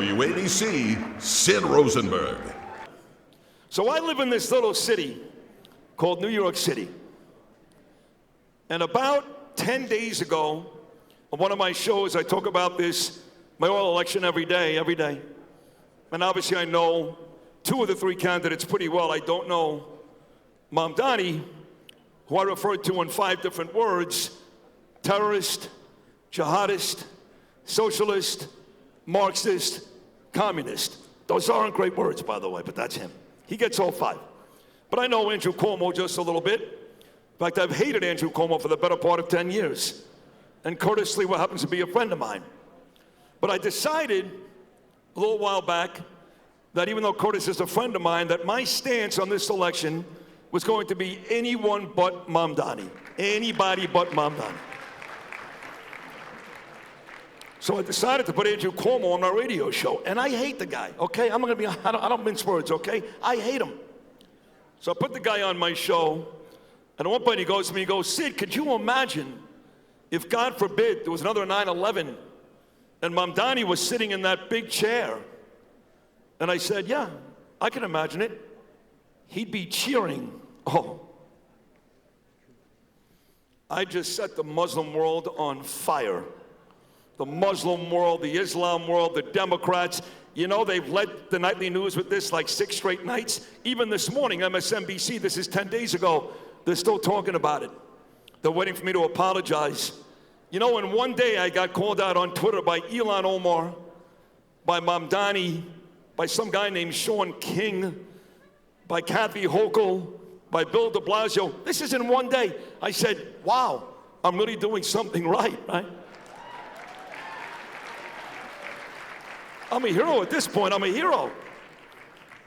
WABC, Sid Rosenberg. So I live in this little city called New York City. And about 10 days ago, on one of my shows, I talk about this mayoral election every day. And obviously I know two of the three candidates pretty well. I don't know Mamdani, who I referred to in 5 different words: terrorist, jihadist, socialist, Marxist, communist. Those aren't great words, by the way, but that's him. He gets all 5. But I know Andrew Cuomo just a little bit. In fact, I've hated Andrew Cuomo for the better part of 10 years. And Curtis Lee, what happens to be a friend of mine. But I decided a little while back that even though Curtis is a friend of mine, that my stance on this election was going to be anyone but Mamdani. Anybody but Mamdani. So I decided to put Andrew Cuomo on my radio show, and I hate the guy, okay? I don't mince words, okay? I hate him. So I put the guy on my show, and at one point he goes to me, he goes, "Sid, could you imagine if, God forbid, there was another 9/11 and Mamdani was sitting in that big chair?" And I said, "Yeah, I can imagine it. He'd be cheering." Oh. I just set the Muslim world on fire. The Muslim world, the Islam world, the Democrats. You know, they've led the nightly news with this like 6 straight nights. Even this morning, MSNBC, this is 10 days ago, they're still talking about it. They're waiting for me to apologize. You know, in one day, I got called out on Twitter by Ilhan Omar, by Mamdani, by some guy named Sean King, by Kathy Hochul, by Bill de Blasio. This is in one day. I said, wow, I'm really doing something right? I'm a hero at this point. I'm a hero.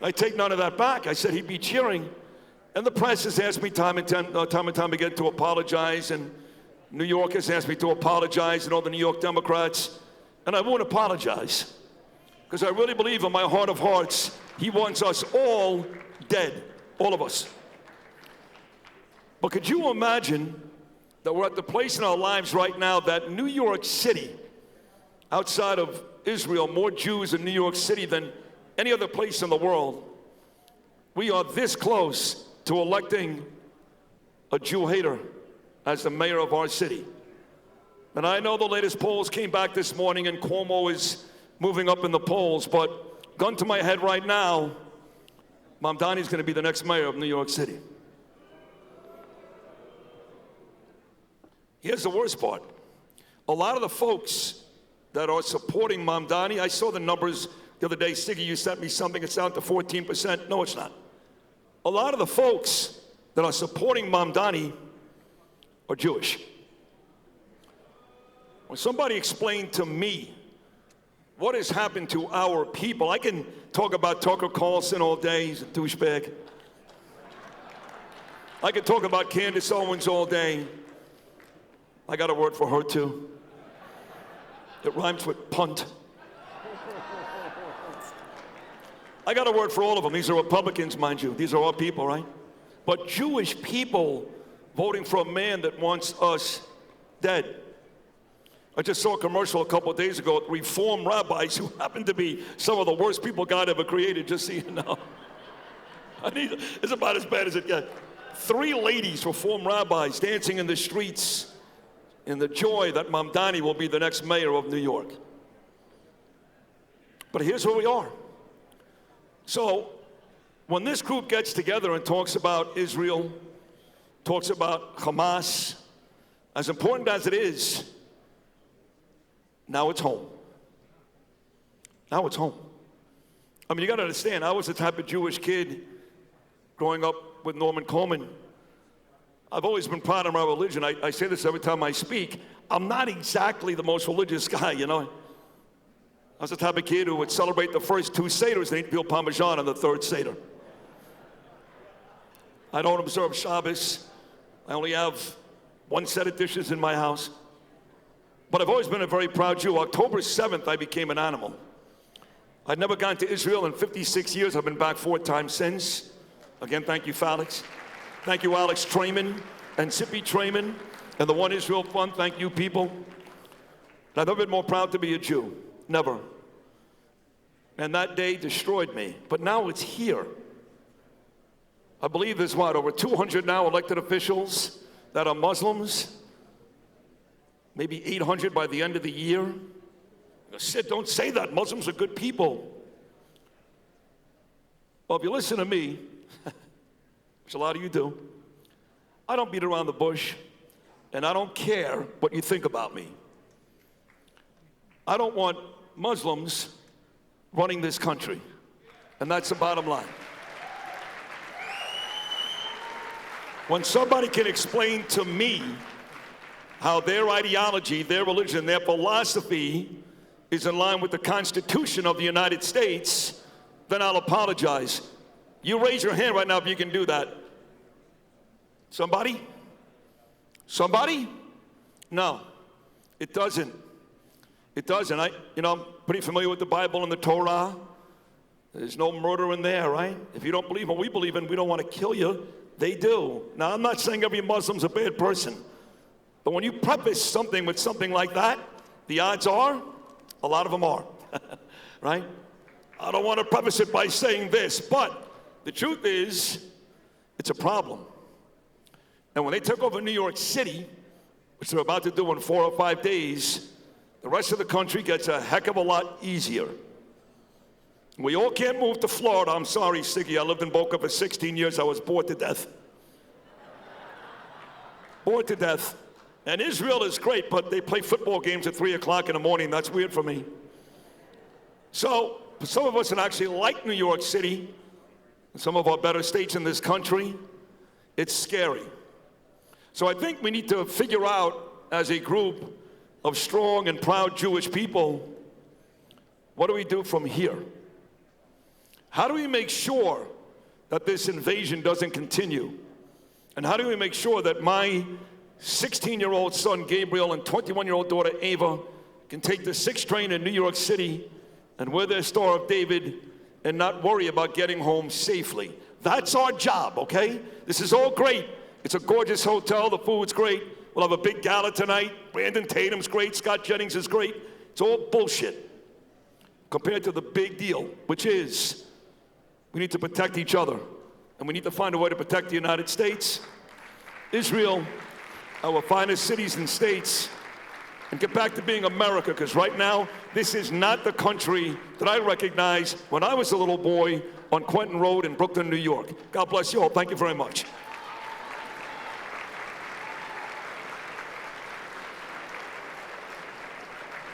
I take none of that back. I said he'd be cheering. And the press has asked me time and time again to apologize, and New York has asked me to apologize, and all the New York Democrats. And I won't apologize, because I really believe in my heart of hearts, he wants us all dead, all of us. But could you imagine that we're at the place in our lives right now that New York City, outside of Israel, more Jews in New York City than any other place in the world, we are this close to electing a Jew hater as the mayor of our city. And I know the latest polls came back this morning and Cuomo is moving up in the polls, but gun to my head right now, Mamdani is going to be the next mayor of New York City. Here's the worst part. A lot of the folks that are supporting Mamdani, I saw the numbers the other day. Siggy, you sent me something, it's down to 14%. No, it's not. A lot of the folks that are supporting Mamdani are Jewish. When somebody explained to me what has happened to our people, I can talk about Tucker Carlson all day, he's a douchebag. I can talk about Candace Owens all day. I got a word for her too. It rhymes with punt. I got a word for all of them. These are Republicans, mind you. These are our people, right? But Jewish people voting for a man that wants us dead. I just saw a commercial a couple of days ago with Reform rabbis who happen to be some of the worst people God ever created, just so you know. It's about as bad as it gets. 3 ladies, Reform rabbis, dancing in the streets in the joy that Mamdani will be the next mayor of New York. But here's where we are. So when this group gets together and talks about Israel, talks about Hamas, as important as it is, now it's home. Now it's home. I mean, you got to understand, I was the type of Jewish kid growing up with Norman Coleman. I've always been proud of my religion. I say this every time I speak. I'm not exactly the most religious guy, you know. I was the type of kid who would celebrate the first 2 Seders and eat veal parmesan on the 3rd Seder. I don't observe Shabbos. I only have 1 set of dishes in my house. But I've always been a very proud Jew. October 7th, I became an animal. I'd never gone to Israel in 56 years. I've been back 4 times since. Again, thank you, Felix. Thank you, Alex Trayman and Sippy Trayman and the One Israel Fund. Thank you, people. I've never been more proud to be a Jew. Never. And that day destroyed me. But now it's here. I believe there's what, over 200 now elected officials that are Muslims. Maybe 800 by the end of the year. Sid, don't say that. Muslims are good people. Well, if you listen to me, which a lot of you do, I don't beat around the bush, and I don't care what you think about me. I don't want Muslims running this country, and that's the bottom line. When somebody can explain to me how their ideology, their religion, their philosophy is in line with the Constitution of the United States, then I'll apologize. You raise your hand right now if you can do that. Somebody? Somebody? No, it doesn't. It doesn't. I'm pretty familiar with the Bible and the Torah. There's no murder in there, right? If you don't believe what we believe in, we don't want to kill you. They do. Now, I'm not saying every Muslim's a bad person. But when you preface something with something like that, the odds are, a lot of them are, right? I don't want to preface it by saying this, but the truth is, it's a problem. And when they took over New York City, which they're about to do in 4 or 5 days, the rest of the country gets a heck of a lot easier. We all can't move to Florida. I'm sorry, Siggy. I lived in Boca for 16 years. I was bored to death. Bored to death. And Israel is great, but they play football games at 3 o'clock in the morning. That's weird for me. So, for some of us that actually like New York City, and some of our better states in this country, it's scary. So I think we need to figure out, as a group of strong and proud Jewish people, what do we do from here? How do we make sure that this invasion doesn't continue? And how do we make sure that my 16-year-old son, Gabriel, and 21-year-old daughter, Ava, can take the 6 train in New York City and wear their Star of David and not worry about getting home safely? That's our job, okay? This is all great. It's a gorgeous hotel. The food's great. We'll have a big gala tonight. Brandon Tatum's great. Scott Jennings is great. It's all bullshit compared to the big deal, which is we need to protect each other. And we need to find a way to protect the United States, Israel, our finest cities and states, and get back to being America, because right now, this is not the country that I recognized when I was a little boy on Quentin Road in Brooklyn, New York. God bless you all. Thank you very much.